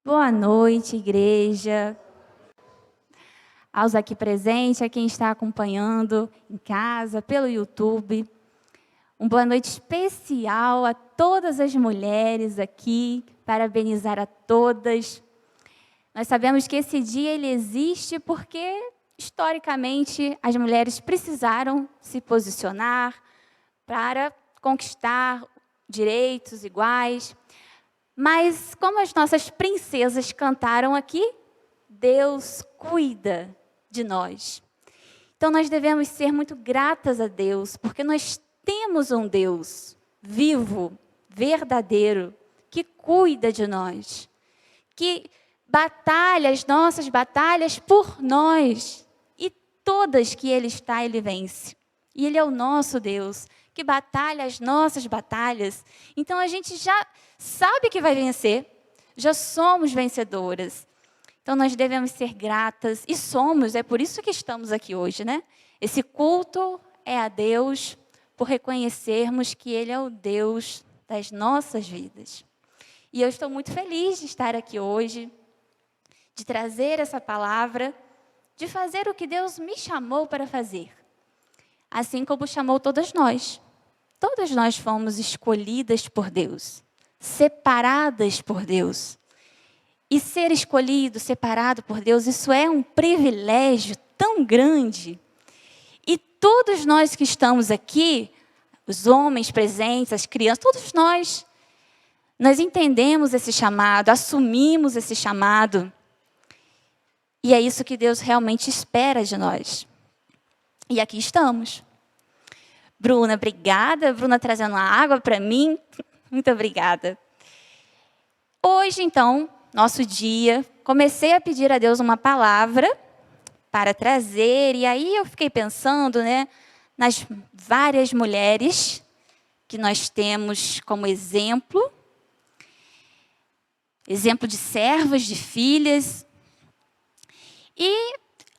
Boa noite, igreja. Aos aqui presentes, a quem está acompanhando em casa, pelo YouTube. Uma boa noite especial a todas as mulheres aqui, parabenizar a todas. Nós sabemos que esse dia ele existe porque, historicamente, as mulheres precisaram se posicionar para conquistar direitos iguais. Mas, como as nossas princesas cantaram aqui, Deus cuida de nós. Então, nós devemos ser muito gratas a Deus, porque nós temos um Deus vivo, verdadeiro, que cuida de nós, que batalha as nossas batalhas por nós. E todas que Ele está, Ele vence. E Ele é o nosso Deus, que batalha as nossas batalhas. Então, a gente já sabe que vai vencer, já somos vencedoras. Então, nós devemos ser gratas, e somos, é por isso que estamos aqui hoje, né? Esse culto é a Deus, por reconhecermos que Ele é o Deus das nossas vidas. E eu estou muito feliz de estar aqui hoje, de trazer essa palavra, de fazer o que Deus me chamou para fazer. Assim como chamou todas nós. Todas nós fomos escolhidas por Deus, separadas por Deus. E ser escolhido, separado por Deus, isso é um privilégio tão grande. E todos nós que estamos aqui, os homens presentes, as crianças, todos nós entendemos esse chamado, assumimos esse chamado. E é isso que Deus realmente espera de nós. E aqui estamos. Bruna, obrigada. Bruna trazendo uma água para mim. Muito obrigada. Hoje, então, nosso dia, comecei a pedir a Deus uma palavra para trazer. E aí eu fiquei pensando, né, nas várias mulheres que nós temos como exemplo. Exemplo de servas, de filhas. E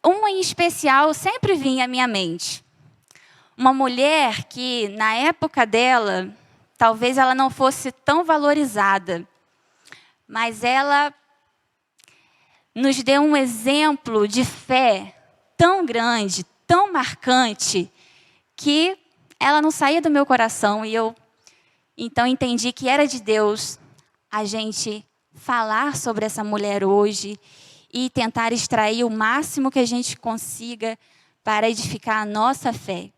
uma em especial sempre vinha à minha mente. Uma mulher que, na época dela, talvez ela não fosse tão valorizada, mas ela nos deu um exemplo de fé tão grande, tão marcante, que ela não saía do meu coração. E eu, então, entendi que era de Deus a gente falar sobre essa mulher hoje e tentar extrair o máximo que a gente consiga para edificar a nossa fé.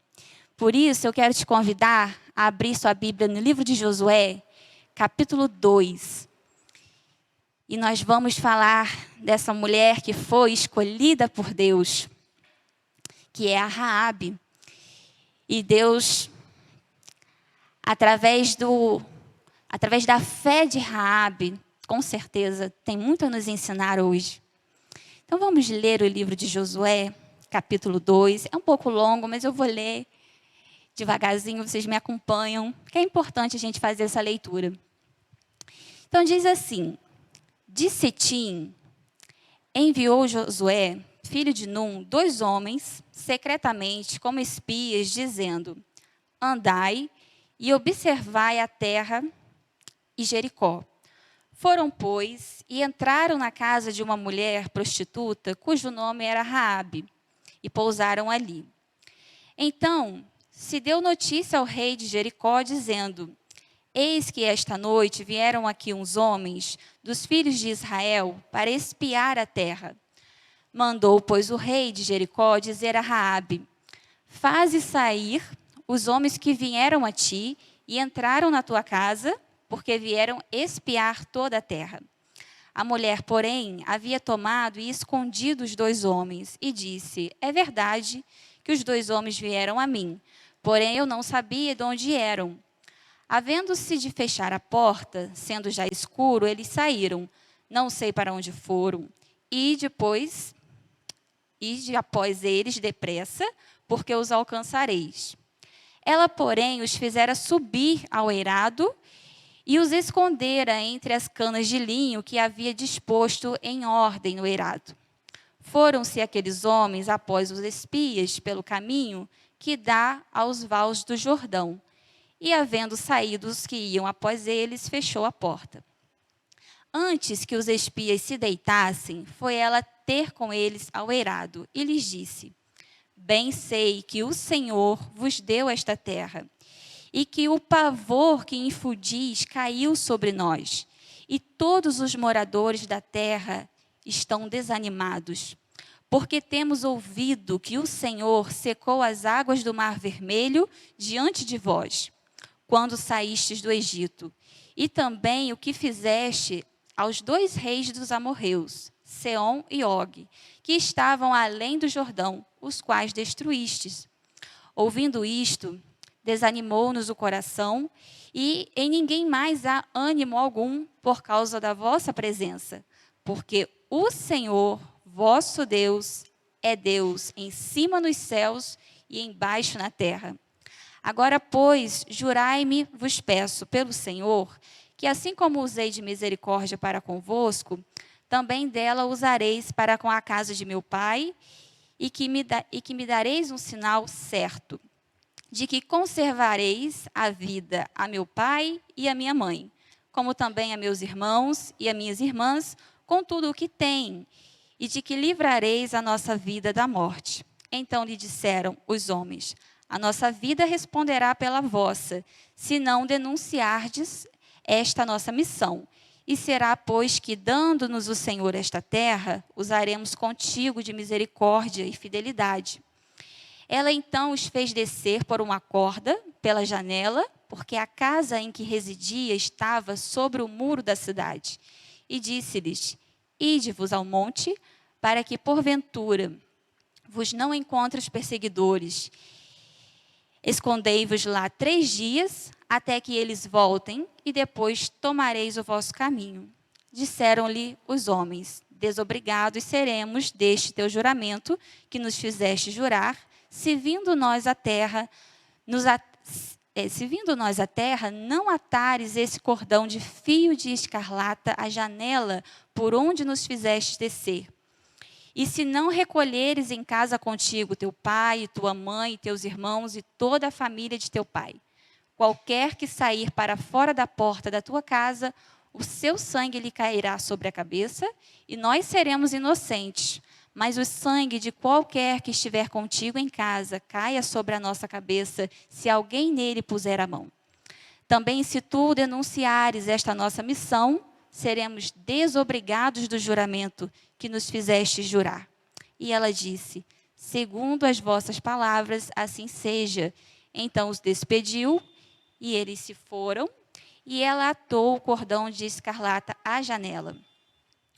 Por isso, eu quero te convidar a abrir sua Bíblia no livro de Josué, capítulo 2. E nós vamos falar dessa mulher que foi escolhida por Deus, que é a Raabe. E Deus, através da fé de Raabe, com certeza, tem muito a nos ensinar hoje. Então, vamos ler o livro de Josué, capítulo 2. É um pouco longo, mas eu vou ler devagarzinho, vocês me acompanham, que é importante a gente fazer essa leitura. Então, diz assim: de Sitim, enviou Josué, filho de Num, 2 homens, secretamente, como espias, dizendo: andai e observai a terra e Jericó. Foram, pois, e entraram na casa de uma mulher prostituta, cujo nome era Raabe, e pousaram ali. Então, se deu notícia ao rei de Jericó, dizendo: eis que esta noite vieram aqui uns homens dos filhos de Israel para espiar a terra. Mandou, pois, o rei de Jericó dizer a Raabe: faze sair os homens que vieram a ti e entraram na tua casa, porque vieram espiar toda a terra. A mulher, porém, havia tomado e escondido os 2 homens, e disse: é verdade que os 2 homens vieram a mim, porém eu não sabia de onde eram. Havendo-se de fechar a porta, sendo já escuro, eles saíram. Não sei para onde foram. Ide após eles depressa, porque os alcançareis. Ela, porém, os fizera subir ao eirado e os escondera entre as canas de linho que havia disposto em ordem no eirado. Foram-se aqueles homens após os espias pelo caminho que dá aos vales do Jordão. E, havendo saído os que iam após eles, fechou a porta. Antes que os espias se deitassem, foi ela ter com eles ao eirado e lhes disse: Bem sei que o Senhor vos deu esta terra, e que o pavor que infundis caiu sobre nós, e todos os moradores da terra estão desanimados, porque temos ouvido que o Senhor secou as águas do Mar Vermelho diante de vós, quando saístes do Egito, e também o que fizeste aos 2 reis dos amorreus, Seom e Og, que estavam além do Jordão, os quais destruístes. Ouvindo isto, desanimou-nos o coração, e em ninguém mais há ânimo algum por causa da vossa presença, porque o Senhor, vosso Deus, é Deus em cima nos céus e embaixo na terra. Agora, pois, jurai-me, vos peço, pelo Senhor, que assim como usei de misericórdia para convosco, também dela usareis para com a casa de meu pai, e que me dareis um sinal certo, de que conservareis a vida a meu pai e a minha mãe, como também a meus irmãos e a minhas irmãs, com tudo o que têm, e de que livrareis a nossa vida da morte. Então lhe disseram os homens: a nossa vida responderá pela vossa, se não denunciardes esta nossa missão. E será, pois, que, dando-nos o Senhor esta terra, usaremos contigo de misericórdia e fidelidade. Ela então os fez descer por uma corda pela janela, porque a casa em que residia estava sobre o muro da cidade. E disse-lhes: Ide-vos ao monte, para que, porventura, vos não encontre os perseguidores. Escondei-vos lá 3 dias, até que eles voltem, e depois tomareis o vosso caminho. Disseram-lhe os homens: Desobrigados seremos deste teu juramento, que nos fizeste jurar, se vindo nós à terra, não atares esse cordão de fio de escarlata à janela por onde nos fizeste descer. E se não recolheres em casa contigo teu pai, tua mãe, teus irmãos e toda a família de teu pai, qualquer que sair para fora da porta da tua casa, o seu sangue lhe cairá sobre a cabeça, e nós seremos inocentes. Mas o sangue de qualquer que estiver contigo em casa caia sobre a nossa cabeça, se alguém nele puser a mão. Também, se tu denunciares esta nossa missão, seremos desobrigados do juramento que nos fizeste jurar. E ela disse: Segundo as vossas palavras, assim seja. Então os despediu, e eles se foram, e ela atou o cordão de escarlata à janela.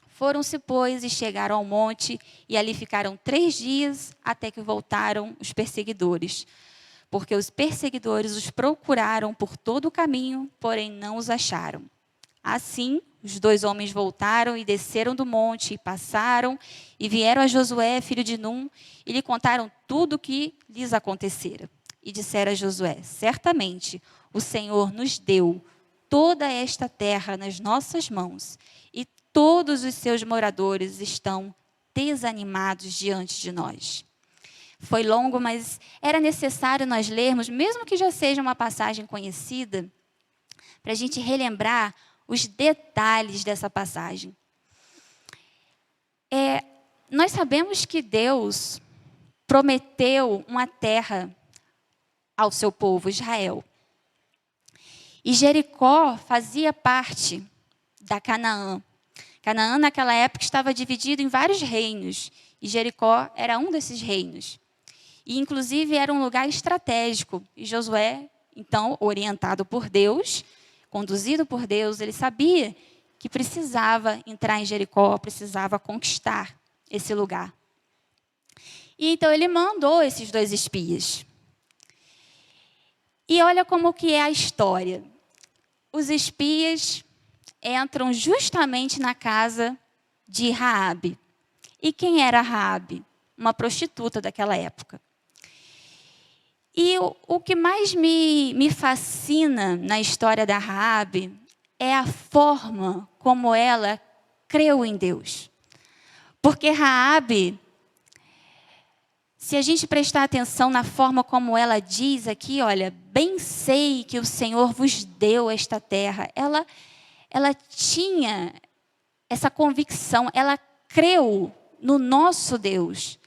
Foram-se, pois, e chegaram ao monte, e ali ficaram 3 dias, até que voltaram os perseguidores. Porque os perseguidores os procuraram por todo o caminho, porém não os acharam. Assim, os 2 homens voltaram e desceram do monte, e passaram, e vieram a Josué, filho de Num, e lhe contaram tudo o que lhes acontecera. E disseram a Josué: Certamente o Senhor nos deu toda esta terra nas nossas mãos, e todos os seus moradores estão desanimados diante de nós. Foi longo, mas era necessário nós lermos, mesmo que já seja uma passagem conhecida, para a gente relembrar os detalhes dessa passagem. Nós sabemos que Deus prometeu uma terra ao seu povo, Israel. E Jericó fazia parte da Canaã. Canaã, naquela época, estava dividido em vários reinos, e Jericó era um desses reinos. E, inclusive, era um lugar estratégico. E Josué, então, orientado por Deus, conduzido por Deus, ele sabia que precisava entrar em Jericó, precisava conquistar esse lugar. E então ele mandou esses 2 espias. E olha como que é a história. Os espias entram justamente na casa de Raabe. E quem era Raabe? Uma prostituta daquela época. E o que mais me fascina na história da Raabe é a forma como ela creu em Deus. Porque Raabe, se a gente prestar atenção na forma como ela diz aqui, olha, bem sei que o Senhor vos deu esta terra. Ela tinha essa convicção, ela creu no nosso Deus.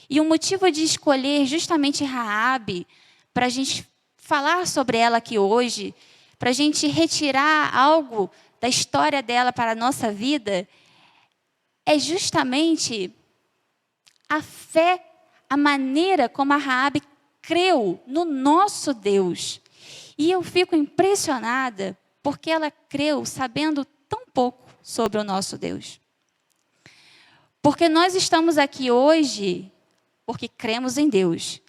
E o motivo de escolher justamente Raabe, para a gente falar sobre ela aqui hoje, para a gente retirar algo da história dela para a nossa vida, é justamente a fé, a maneira como a Raabe creu no nosso Deus. E eu fico impressionada porque ela creu sabendo tão pouco sobre o nosso Deus. Porque nós estamos aqui hoje porque cremos em Deus.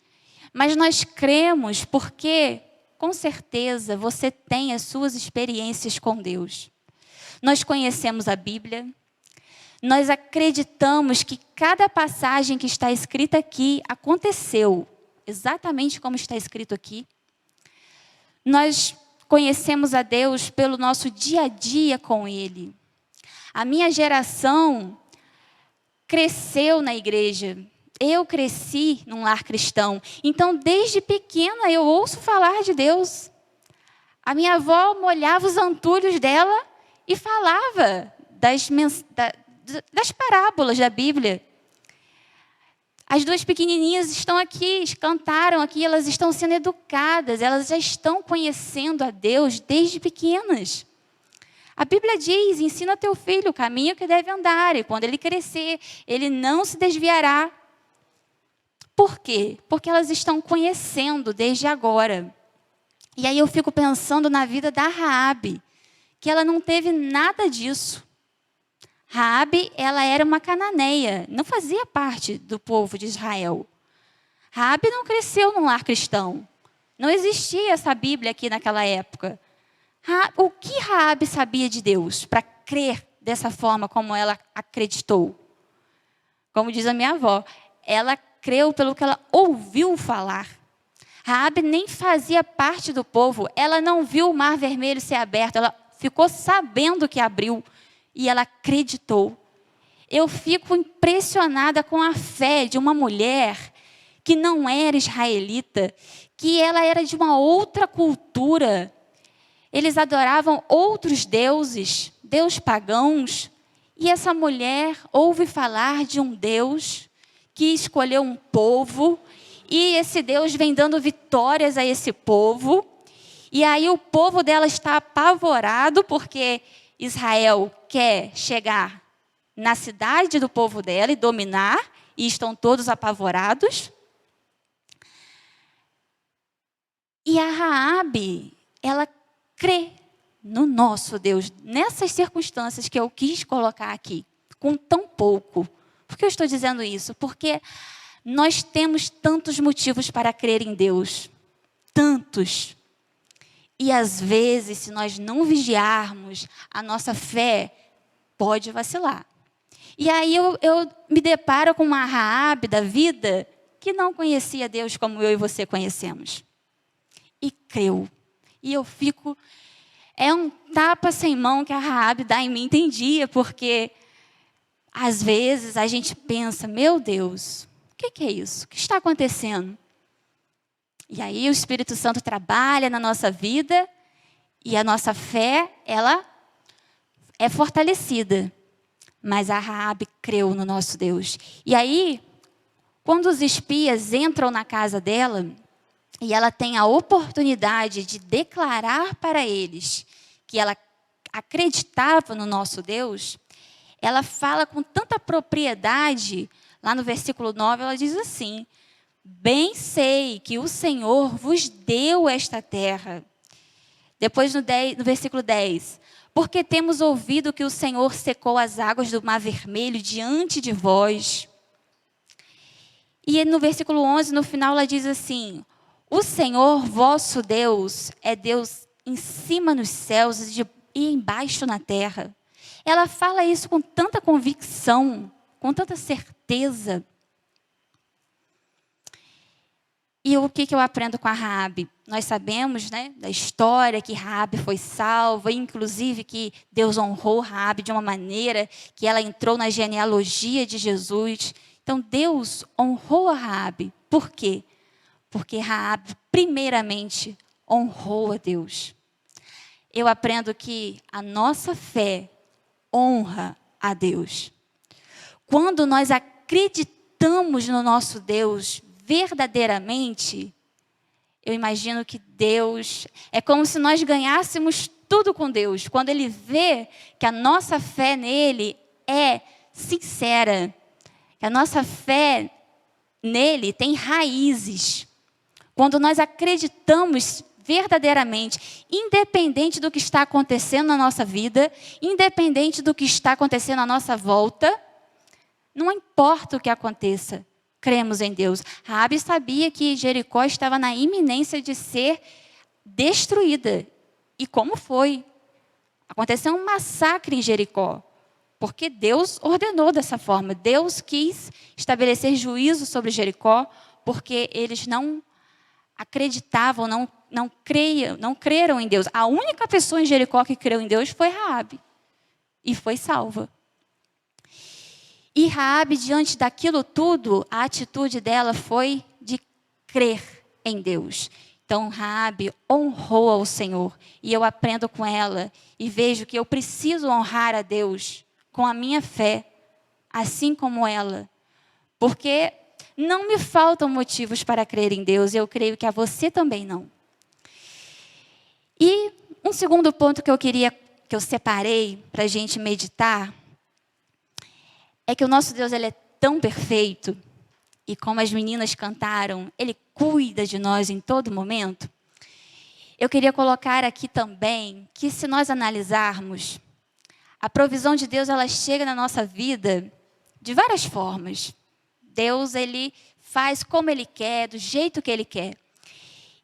Mas nós cremos porque, com certeza, você tem as suas experiências com Deus. Nós conhecemos a Bíblia. Nós acreditamos que cada passagem que está escrita aqui aconteceu exatamente como está escrito aqui. Nós conhecemos a Deus pelo nosso dia a dia com Ele. A minha geração cresceu na igreja. Eu cresci num lar cristão. Então, desde pequena, eu ouço falar de Deus. A minha avó molhava os antulhos dela e falava das parábolas da Bíblia. As duas pequenininhas estão aqui, cantaram aqui, elas estão sendo educadas, elas já estão conhecendo a Deus desde pequenas. A Bíblia diz, ensina teu filho o caminho que deve andar, e quando ele crescer, ele não se desviará. Por quê? Porque elas estão conhecendo desde agora. E aí eu fico pensando na vida da Raabe, que ela não teve nada disso. Raabe, ela era uma cananeia, não fazia parte do povo de Israel. Raabe não cresceu num lar cristão. Não existia essa Bíblia aqui naquela época. O que Raabe sabia de Deus para crer dessa forma como ela acreditou? Como diz a minha avó, ela creu pelo que ela ouviu falar. Raabe nem fazia parte do povo, ela não viu o mar vermelho ser aberto, ela ficou sabendo que abriu e ela acreditou. Eu fico impressionada com a fé de uma mulher que não era israelita, que ela era de uma outra cultura. Eles adoravam outros deuses, deuses pagãos, e essa mulher ouve falar de um Deus que escolheu um povo, e esse Deus vem dando vitórias a esse povo, e aí o povo dela está apavorado, porque Israel quer chegar na cidade do povo dela e dominar, e estão todos apavorados. E a Raabe, ela crê no nosso Deus, nessas circunstâncias que eu quis colocar aqui, com tão pouco. Por que eu estou dizendo isso? Porque nós temos tantos motivos para crer em Deus. Tantos. E às vezes, se nós não vigiarmos, a nossa fé pode vacilar. E aí eu me deparo com uma Raabe da vida que não conhecia Deus como eu e você conhecemos. E creu. E eu fico... É um tapa sem mão que a Raabe dá em mim, entendia, porque às vezes a gente pensa, meu Deus, o que é isso? O que está acontecendo? E aí o Espírito Santo trabalha na nossa vida e a nossa fé, ela é fortalecida. Mas a Raabe creu no nosso Deus. E aí, quando os espias entram na casa dela, e ela tem a oportunidade de declarar para eles que ela acreditava no nosso Deus, ela fala com tanta propriedade, lá no versículo 9, ela diz assim: bem sei que o Senhor vos deu esta terra. Depois no versículo 10, porque temos ouvido que o Senhor secou as águas do Mar Vermelho diante de vós. E no versículo 11, no final, ela diz assim: o Senhor vosso Deus é Deus em cima nos céus e embaixo na terra. Ela fala isso com tanta convicção, com tanta certeza. E o que eu aprendo com a Raabe? Nós sabemos, né, da história que Raabe foi salva, inclusive que Deus honrou Raabe de uma maneira que ela entrou na genealogia de Jesus. Então Deus honrou a Raabe. Por quê? Porque Raabe, primeiramente, honrou a Deus. Eu aprendo que a nossa fé honra a Deus. Quando nós acreditamos no nosso Deus verdadeiramente, eu imagino que Deus, é como se nós ganhássemos tudo com Deus. Quando Ele vê que a nossa fé nele é sincera, que a nossa fé nele tem raízes. Quando nós acreditamos verdadeiramente, independente do que está acontecendo na nossa vida, independente do que está acontecendo à nossa volta, não importa o que aconteça, cremos em Deus. Raabe sabia que Jericó estava na iminência de ser destruída. E como foi? Aconteceu um massacre em Jericó, porque Deus ordenou dessa forma. Deus quis estabelecer juízo sobre Jericó, porque eles não acreditavam, não creram em Deus. A única pessoa em Jericó que creu em Deus foi Raabe, e foi salva. E Raabe, diante daquilo tudo, a atitude dela foi de crer em Deus. Então, Raabe honrou ao Senhor. E eu aprendo com ela e vejo que eu preciso honrar a Deus com a minha fé, assim como ela. Porque não me faltam motivos para crer em Deus. E eu creio que a você também não. E um segundo ponto que eu separei para a gente meditar, é que o nosso Deus, ele é tão perfeito, e como as meninas cantaram, Ele cuida de nós em todo momento. Eu queria colocar aqui também que, se nós analisarmos, a provisão de Deus, ela chega na nossa vida de várias formas. Deus, Ele faz como Ele quer, do jeito que Ele quer.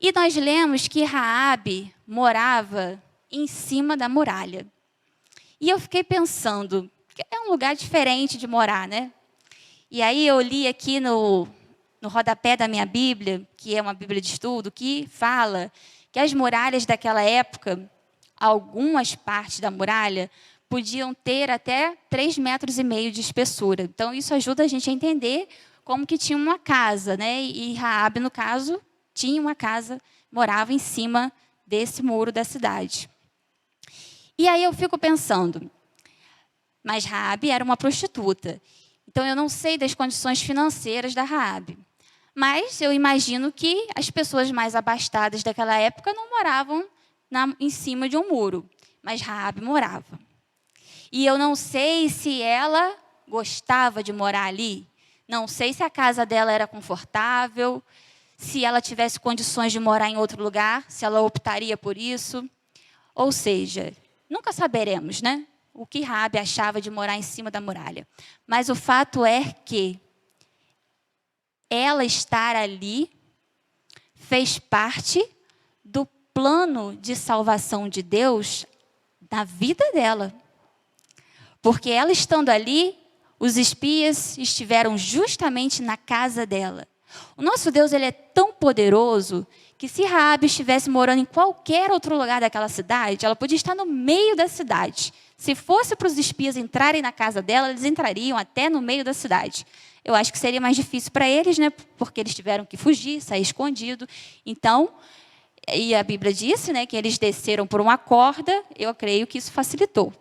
E nós lemos que Raabe morava em cima da muralha. E eu fiquei pensando, é um lugar diferente de morar, né? E aí eu li aqui no rodapé da minha Bíblia, que é uma Bíblia de estudo, que fala que as muralhas daquela época, algumas partes da muralha, podiam ter até 3,5 metros de espessura. Então, isso ajuda a gente a entender como que tinha uma casa, né? E Raabe, no caso, tinha uma casa, morava em cima desse muro da cidade. E aí eu fico pensando, mas Raabe era uma prostituta. Então, eu não sei das condições financeiras da Raabe. Mas eu imagino que as pessoas mais abastadas daquela época não moravam em cima de um muro. Mas Raabe morava. E eu não sei se ela gostava de morar ali. Não sei se a casa dela era confortável, se ela tivesse condições de morar em outro lugar, se ela optaria por isso. Ou seja, nunca saberemos, né? O que Raabe achava de morar em cima da muralha. Mas o fato é que ela estar ali fez parte do plano de salvação de Deus na vida dela. Porque ela estando ali, os espias estiveram justamente na casa dela. O nosso Deus, ele é tão poderoso que, se Raabe estivesse morando em qualquer outro lugar daquela cidade, ela podia estar no meio da cidade. Se fosse para os espias entrarem na casa dela, eles entrariam até no meio da cidade. Eu acho que seria mais difícil para eles, né? Porque eles tiveram que fugir, sair escondido. Então, e a Bíblia disse, né, que eles desceram por uma corda. Eu creio que isso facilitou.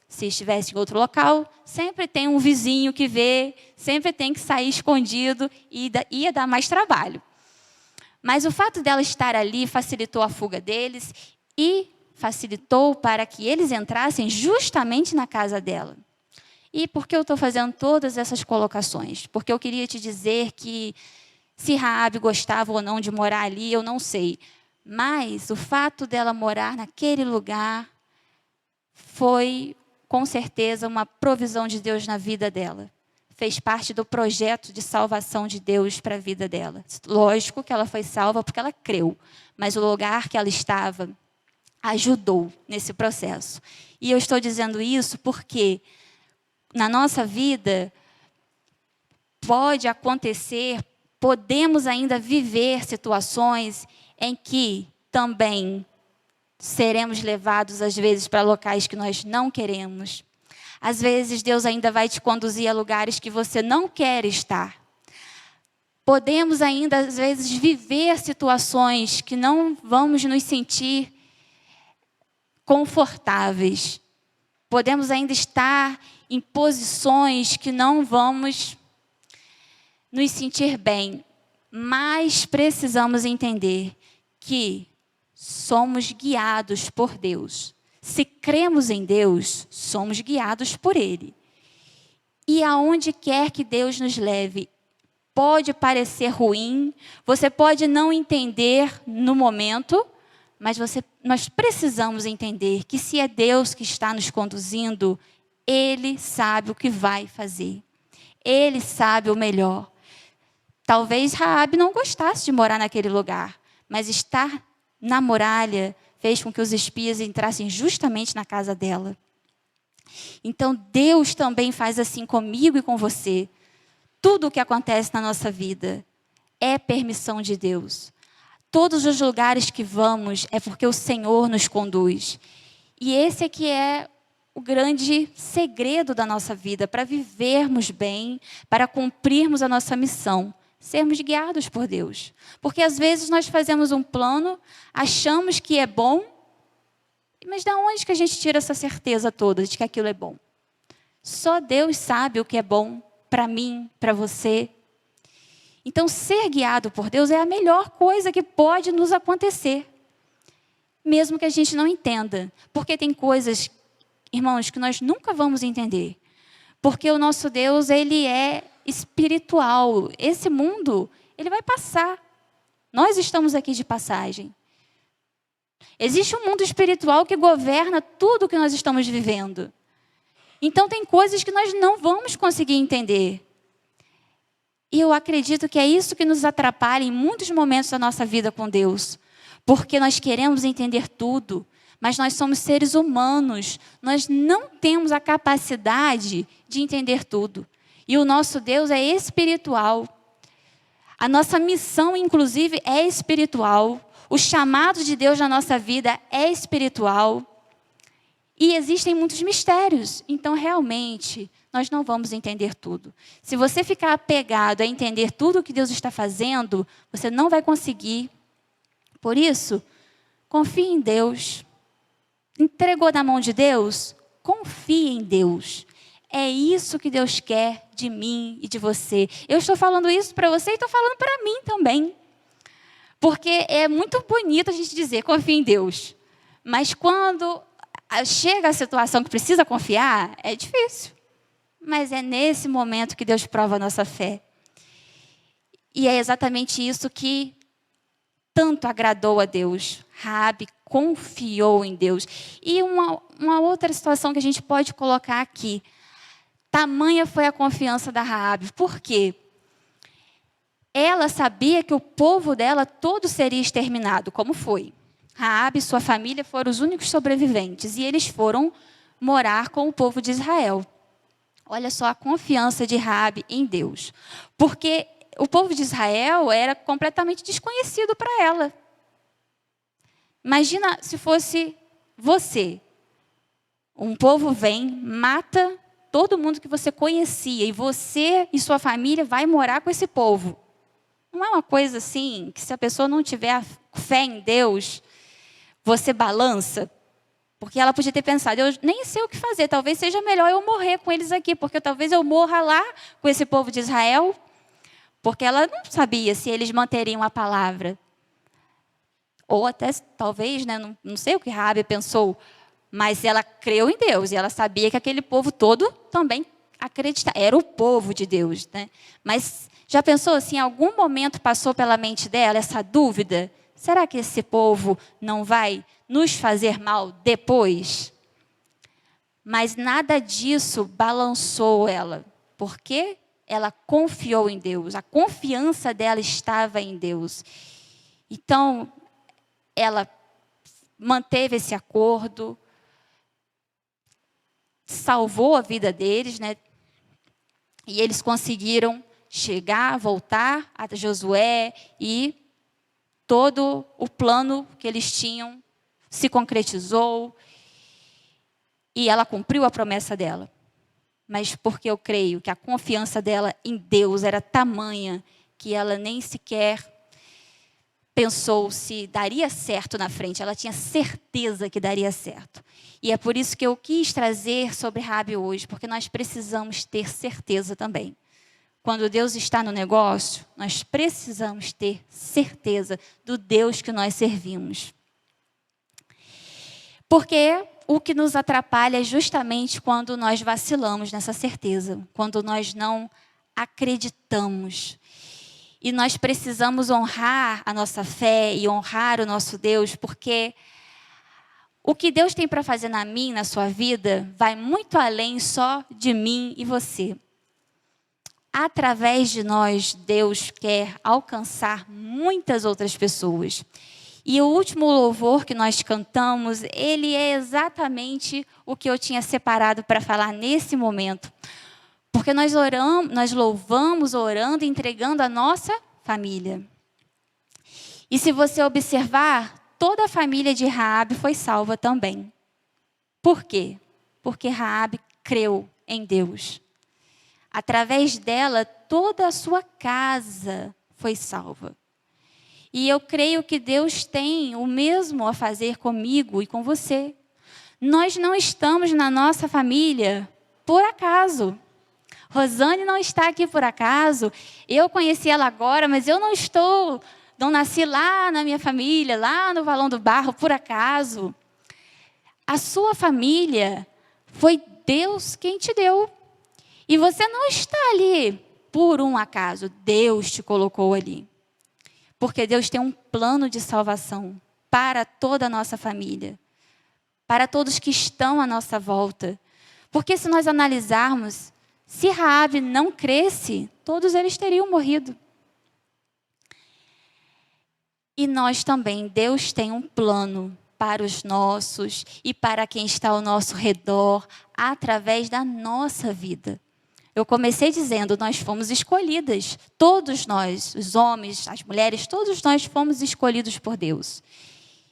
Se estivesse em outro local, sempre tem um vizinho que vê, sempre tem que sair escondido e ia dar mais trabalho. Mas o fato dela estar ali facilitou a fuga deles e facilitou para que eles entrassem justamente na casa dela. E por que eu estou fazendo todas essas colocações? Porque eu queria te dizer que, se Raabe gostava ou não de morar ali, eu não sei. Mas o fato dela morar naquele lugar foi, com certeza, uma provisão de Deus na vida dela. Fez parte do projeto de salvação de Deus para a vida dela. Lógico que ela foi salva porque ela creu, mas o lugar que ela estava ajudou nesse processo. E eu estou dizendo isso porque na nossa vida pode acontecer, podemos ainda viver situações em que também seremos levados, às vezes, para locais que nós não queremos. Às vezes, Deus ainda vai te conduzir a lugares que você não quer estar. Podemos ainda, às vezes, viver situações que não vamos nos sentir confortáveis. Podemos ainda estar em posições que não vamos nos sentir bem, mas precisamos entender que somos guiados por Deus. Se cremos em Deus, somos guiados por Ele. E aonde quer que Deus nos leve, pode parecer ruim, você pode não entender no momento, mas nós precisamos entender que se é Deus que está nos conduzindo, Ele sabe o que vai fazer. Ele sabe o melhor. Talvez Raabe não gostasse de morar naquele lugar, mas estar na muralha fez com que os espias entrassem justamente na casa dela. Então, Deus também faz assim comigo e com você. Tudo o que acontece na nossa vida é permissão de Deus. Todos os lugares que vamos é porque o Senhor nos conduz. E esse aqui é o grande segredo da nossa vida, para vivermos bem, para cumprirmos a nossa missão. Sermos guiados por Deus. Porque às vezes nós fazemos um plano, achamos que é bom, mas de onde que a gente tira essa certeza toda de que aquilo é bom? Só Deus sabe o que é bom para mim, para você. Então, ser guiado por Deus é a melhor coisa que pode nos acontecer. Mesmo que a gente não entenda. Porque tem coisas, irmãos, que nós nunca vamos entender. Porque o nosso Deus, Ele é espiritual. Esse mundo, ele vai passar. Nós estamos aqui de passagem. Existe um mundo espiritual que governa tudo o que nós estamos vivendo. Então, tem coisas que nós não vamos conseguir entender. E eu acredito que é isso que nos atrapalha em muitos momentos da nossa vida com Deus. Porque nós queremos entender tudo, mas nós somos seres humanos. Nós não temos a capacidade de entender tudo. E o nosso Deus é espiritual. A nossa missão, inclusive, é espiritual. O chamado de Deus na nossa vida é espiritual. E existem muitos mistérios. Então, realmente, nós não vamos entender tudo. Se você ficar apegado a entender tudo o que Deus está fazendo, você não vai conseguir. Por isso, confie em Deus. Entregou na mão de Deus? Confie em Deus. É isso que Deus quer de mim e de você. Eu estou falando isso para você e estou falando para mim também. Porque é muito bonito a gente dizer, confie em Deus. Mas quando chega a situação que precisa confiar, é difícil. Mas é nesse momento que Deus prova a nossa fé. E é exatamente isso que tanto agradou a Deus. Raabe confiou em Deus. E uma outra situação que a gente pode colocar aqui. Tamanha foi a confiança da Raabe. Por quê? Ela sabia que o povo dela todo seria exterminado, como foi. Raabe e sua família foram os únicos sobreviventes. E eles foram morar com o povo de Israel. Olha só a confiança de Raabe em Deus. Porque o povo de Israel era completamente desconhecido para ela. Imagina se fosse você. Um povo vem, mata todo mundo que você conhecia. E você e sua família vai morar com esse povo. Não é uma coisa assim, que se a pessoa não tiver fé em Deus, você balança? Porque ela podia ter pensado, eu nem sei o que fazer, talvez seja melhor eu morrer com eles aqui, porque talvez eu morra lá com esse povo de Israel, porque ela não sabia se eles manteriam a palavra. Ou até, talvez, né, não sei o que Raabe pensou, mas ela creu em Deus, e ela sabia que aquele povo todo também acreditava, era o povo de Deus. Né? Mas já pensou assim, em algum momento passou pela mente dela essa dúvida? Será que esse povo não vai nos fazer mal depois? Mas nada disso balançou ela, porque ela confiou em Deus, a confiança dela estava em Deus. Então, ela manteve esse acordo, salvou a vida deles, né? E eles conseguiram chegar, voltar a Josué e todo o plano que eles tinham se concretizou e ela cumpriu a promessa dela. Mas porque eu creio que a confiança dela em Deus era tamanha que ela nem sequer pensou se daria certo na frente, ela tinha certeza que daria certo. E é por isso que eu quis trazer sobre Raabe hoje, porque nós precisamos ter certeza também. Quando Deus está no negócio, nós precisamos ter certeza do Deus que nós servimos. Porque o que nos atrapalha é justamente quando nós vacilamos nessa certeza, quando nós não acreditamos. E nós precisamos honrar a nossa fé e honrar o nosso Deus, porque o que Deus tem para fazer na minha, na sua vida, vai muito além só de mim e você. Através de nós, Deus quer alcançar muitas outras pessoas. E o último louvor que nós cantamos, ele é exatamente o que eu tinha separado para falar nesse momento. Porque nós louvamos orando e entregando a nossa família. E se você observar, toda a família de Raabe foi salva também. Por quê? Porque Raabe creu em Deus. Através dela, toda a sua casa foi salva. E eu creio que Deus tem o mesmo a fazer comigo e com você. Nós não estamos na nossa família por acaso. Rosane não está aqui por acaso. Eu conheci ela agora, mas eu não nasci lá na minha família, lá no Valão do Barro, por acaso. A sua família foi Deus quem te deu. E você não está ali por um acaso. Deus te colocou ali. Porque Deus tem um plano de salvação para toda a nossa família. Para todos que estão à nossa volta. Porque se nós analisarmos, se Raabe não cresce, todos eles teriam morrido. E nós também, Deus tem um plano para os nossos e para quem está ao nosso redor, através da nossa vida. Eu comecei dizendo, nós fomos escolhidas. Todos nós, os homens, as mulheres, todos nós fomos escolhidos por Deus.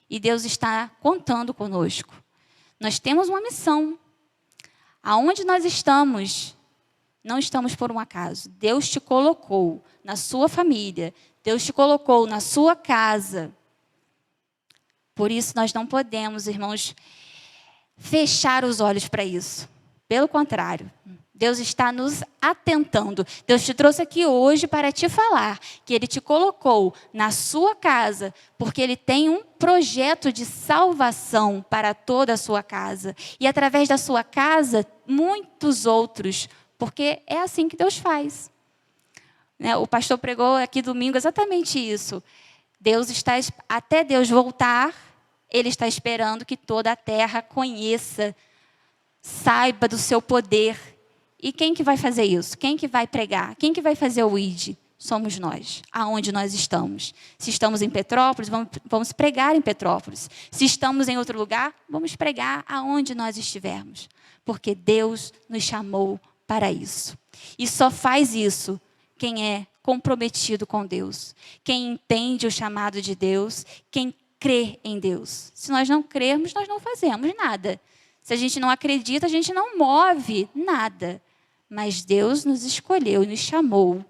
E Deus está contando conosco. Nós temos uma missão. Aonde nós estamos, não estamos por um acaso. Deus te colocou na sua família. Deus te colocou na sua casa. Por isso nós não podemos, irmãos, fechar os olhos para isso. Pelo contrário, Deus está nos atentando. Deus te trouxe aqui hoje para te falar que Ele te colocou na sua casa, porque Ele tem um projeto de salvação para toda a sua casa. E através da sua casa, muitos outros, porque é assim que Deus faz. O pastor pregou aqui domingo exatamente isso. Até Deus voltar, Ele está esperando que toda a terra conheça, saiba do seu poder. E quem que vai fazer isso? Quem que vai pregar? Quem que vai fazer o ID? Somos nós, aonde nós estamos. Se estamos em Petrópolis, vamos pregar em Petrópolis. Se estamos em outro lugar, vamos pregar aonde nós estivermos. Porque Deus nos chamou para isso. E só faz isso quem é comprometido com Deus. Quem entende o chamado de Deus, quem crê em Deus. Se nós não crermos, nós não fazemos nada. Se a gente não acredita, a gente não move nada. Mas Deus nos escolheu e nos chamou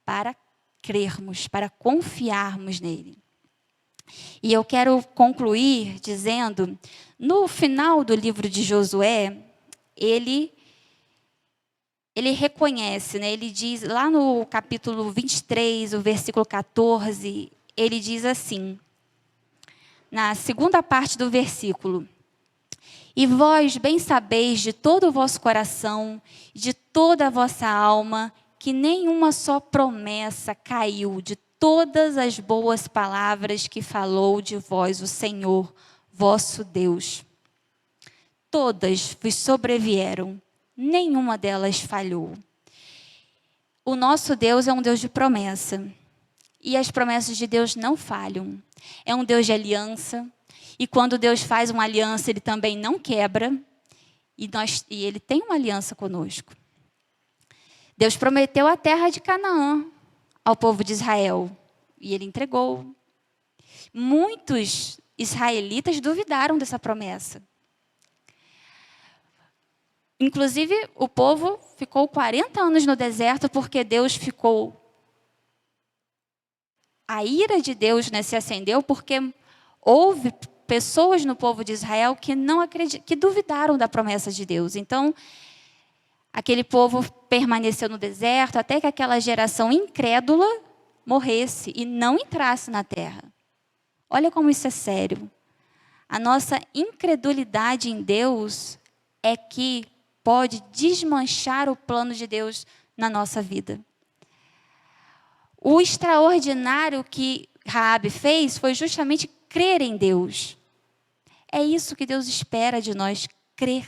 para crermos, para confiarmos nele. E eu quero concluir dizendo, no final do livro de Josué, ele reconhece, ele diz, lá no capítulo 23, o versículo 14, ele diz assim, na segunda parte do versículo: E vós bem sabeis de todo o vosso coração, de toda a vossa alma, que nenhuma só promessa caiu de todas as boas palavras que falou de vós o Senhor, vosso Deus. Todas vos sobrevieram, nenhuma delas falhou. O nosso Deus é um Deus de promessa. E as promessas de Deus não falham. É um Deus de aliança. E quando Deus faz uma aliança, Ele também não quebra. E Ele tem uma aliança conosco. Deus prometeu a terra de Canaã ao povo de Israel. E Ele entregou. Muitos israelitas duvidaram dessa promessa. Inclusive, o povo ficou 40 anos no deserto porque Deus ficou a ira de Deus, né, se acendeu porque houve pessoas no povo de Israel que que duvidaram da promessa de Deus. Então, aquele povo permaneceu no deserto até que aquela geração incrédula morresse e não entrasse na terra. Olha como isso é sério. A nossa incredulidade em Deus é que pode desmanchar o plano de Deus na nossa vida. O extraordinário que Raabe fez foi justamente crer em Deus. É isso que Deus espera de nós, crer.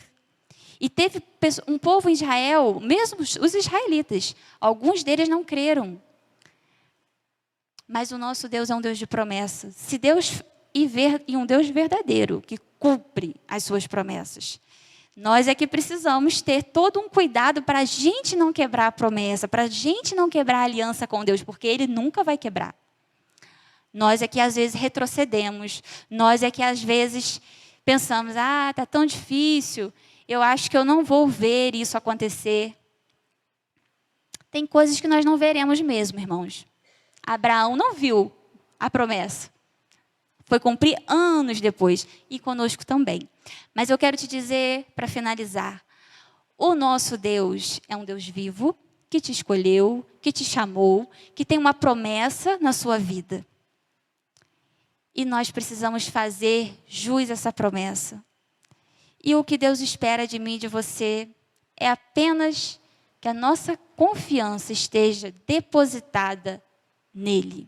E teve um povo em Israel, mesmo os israelitas, alguns deles não creram. Mas o nosso Deus é um Deus de promessa. Se Deus e um Deus verdadeiro, que cumpre as suas promessas. Nós é que precisamos ter todo um cuidado para a gente não quebrar a promessa, para a gente não quebrar a aliança com Deus, porque Ele nunca vai quebrar. Nós é que às vezes retrocedemos, nós é que às vezes pensamos, está tão difícil, eu acho que eu não vou ver isso acontecer. Tem coisas que nós não veremos mesmo, irmãos. Abraão não viu a promessa. Foi cumprir anos depois, e conosco também. Mas eu quero te dizer, para finalizar, o nosso Deus é um Deus vivo, que te escolheu, que te chamou, que tem uma promessa na sua vida. E nós precisamos fazer jus a essa promessa. E o que Deus espera de mim e de você é apenas que a nossa confiança esteja depositada nele,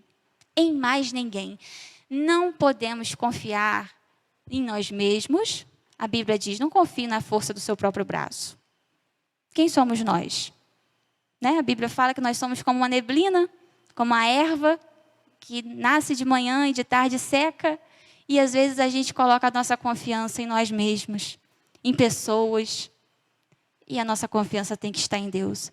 em mais ninguém. Não podemos confiar em nós mesmos. A Bíblia diz, não confie na força do seu próprio braço. Quem somos nós? Né? A Bíblia fala que nós somos como uma neblina, como a erva que nasce de manhã e de tarde seca. E às vezes a gente coloca a nossa confiança em nós mesmos, em pessoas. E a nossa confiança tem que estar em Deus.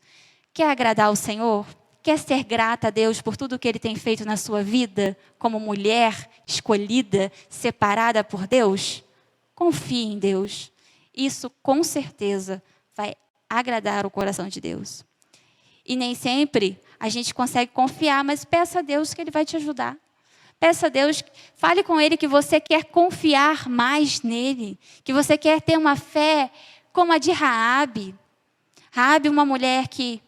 Quer agradar ao Senhor? Quer ser grata a Deus por tudo que Ele tem feito na sua vida, como mulher escolhida, separada por Deus? Confie em Deus. Isso, com certeza, vai agradar o coração de Deus. E nem sempre a gente consegue confiar, mas peça a Deus que Ele vai te ajudar. Peça a Deus, fale com Ele que você quer confiar mais nele, que você quer ter uma fé como a de Raabe. Raabe, uma mulher que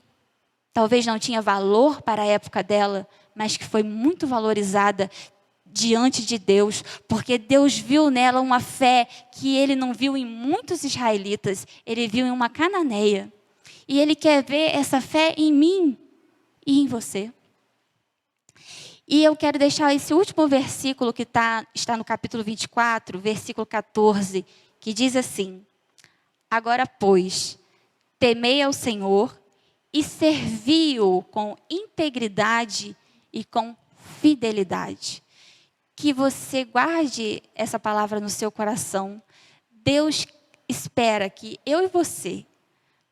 talvez não tinha valor para a época dela, mas que foi muito valorizada diante de Deus, porque Deus viu nela uma fé que Ele não viu em muitos israelitas, Ele viu em uma cananeia. E Ele quer ver essa fé em mim e em você. E eu quero deixar esse último versículo que está no capítulo 24, versículo 14, que diz assim: agora, pois, temei ao Senhor e servi-o com integridade e com fidelidade. Que você guarde essa palavra no seu coração. Deus espera que eu e você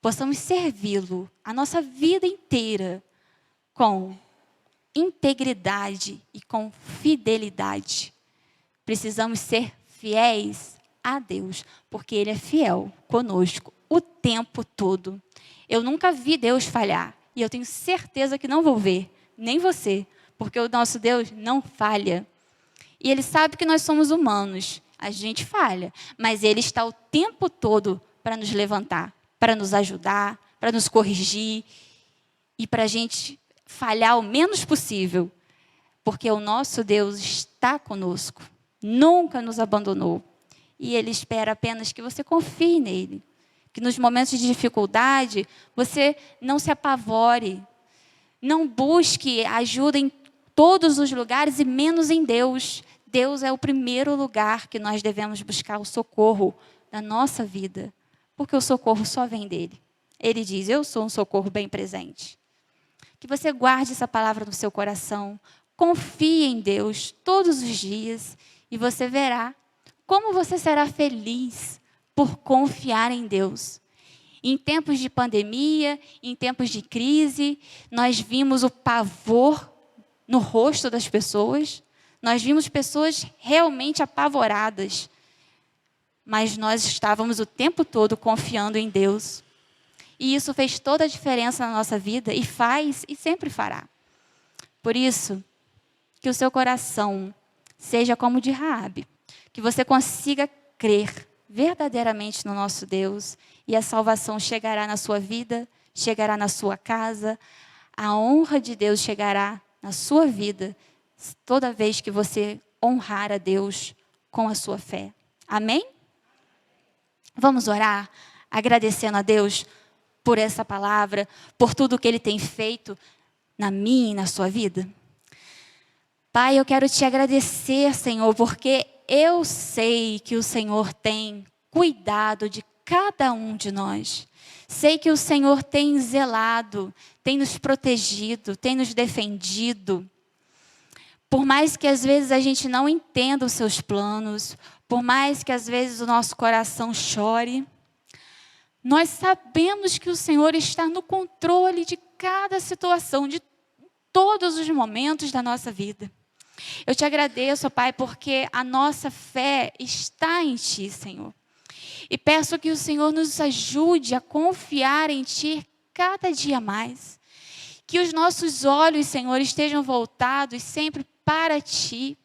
possamos servi-lo a nossa vida inteira com integridade e com fidelidade. Precisamos ser fiéis a Deus, porque Ele é fiel conosco o tempo todo. Eu nunca vi Deus falhar, e eu tenho certeza que não vou ver, nem você, porque o nosso Deus não falha. E Ele sabe que nós somos humanos, a gente falha, mas Ele está o tempo todo para nos levantar, para nos ajudar, para nos corrigir, e para a gente falhar o menos possível, porque o nosso Deus está conosco, nunca nos abandonou, e Ele espera apenas que você confie nele, que nos momentos de dificuldade você não se apavore, não busque ajuda em todos os lugares e menos em Deus. Deus é o primeiro lugar que nós devemos buscar o socorro da nossa vida, porque o socorro só vem dele. Ele diz, eu sou um socorro bem presente. Que você guarde essa palavra no seu coração, confie em Deus todos os dias e você verá como você será feliz por confiar em Deus. Em tempos de pandemia, em tempos de crise, nós vimos o pavor no rosto das pessoas, nós vimos pessoas realmente apavoradas, mas nós estávamos o tempo todo confiando em Deus. E isso fez toda a diferença na nossa vida, e faz, e sempre fará. Por isso, que o seu coração seja como o de Raabe, que você consiga crer verdadeiramente no nosso Deus e a salvação chegará na sua vida, chegará na sua casa, a honra de Deus chegará na sua vida toda vez que você honrar a Deus com a sua fé. Amém? Vamos orar agradecendo a Deus por essa palavra, por tudo que Ele tem feito na minha e na sua vida. Pai, eu quero te agradecer, Senhor, porque eu sei que o Senhor tem cuidado de cada um de nós. Sei que o Senhor tem zelado, tem nos protegido, tem nos defendido. Por mais que às vezes a gente não entenda os seus planos, por mais que às vezes o nosso coração chore, nós sabemos que o Senhor está no controle de cada situação, de todos os momentos da nossa vida. Eu te agradeço, Pai, porque a nossa fé está em Ti, Senhor. E peço que o Senhor nos ajude a confiar em Ti cada dia mais. Que os nossos olhos, Senhor, estejam voltados sempre para Ti.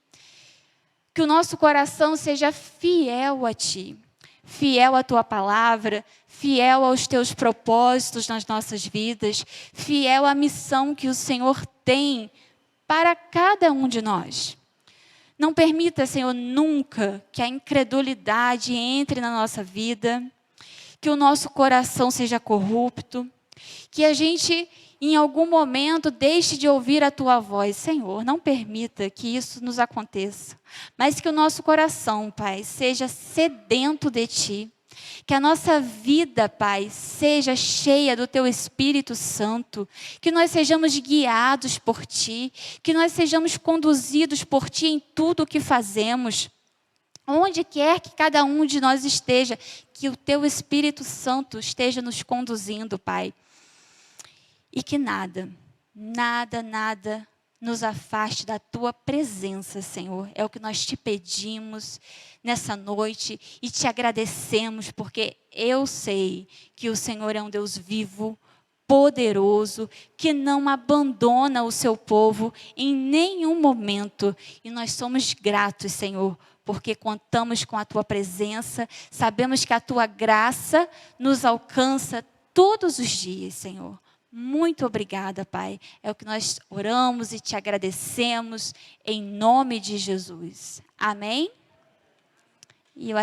Que o nosso coração seja fiel a Ti. Fiel à Tua palavra, fiel aos Teus propósitos nas nossas vidas, fiel à missão que o Senhor tem para cada um de nós. Não permita, Senhor, nunca que a incredulidade entre na nossa vida, que o nosso coração seja corrupto, que a gente, em algum momento, deixe de ouvir a Tua voz. Senhor, não permita que isso nos aconteça, mas que o nosso coração, Pai, seja sedento de Ti. Que a nossa vida, Pai, seja cheia do Teu Espírito Santo. Que nós sejamos guiados por Ti. Que nós sejamos conduzidos por Ti em tudo o que fazemos. Onde quer que cada um de nós esteja, que o Teu Espírito Santo esteja nos conduzindo, Pai. E que nada nos afaste da Tua presença, Senhor. É o que nós Te pedimos nessa noite e Te agradecemos, porque eu sei que o Senhor é um Deus vivo, poderoso, que não abandona o Seu povo em nenhum momento. E nós somos gratos, Senhor, porque contamos com a Tua presença, sabemos que a Tua graça nos alcança todos os dias, Senhor. Muito obrigada, Pai. É o que nós oramos e Te agradecemos em nome de Jesus. Amém? E eu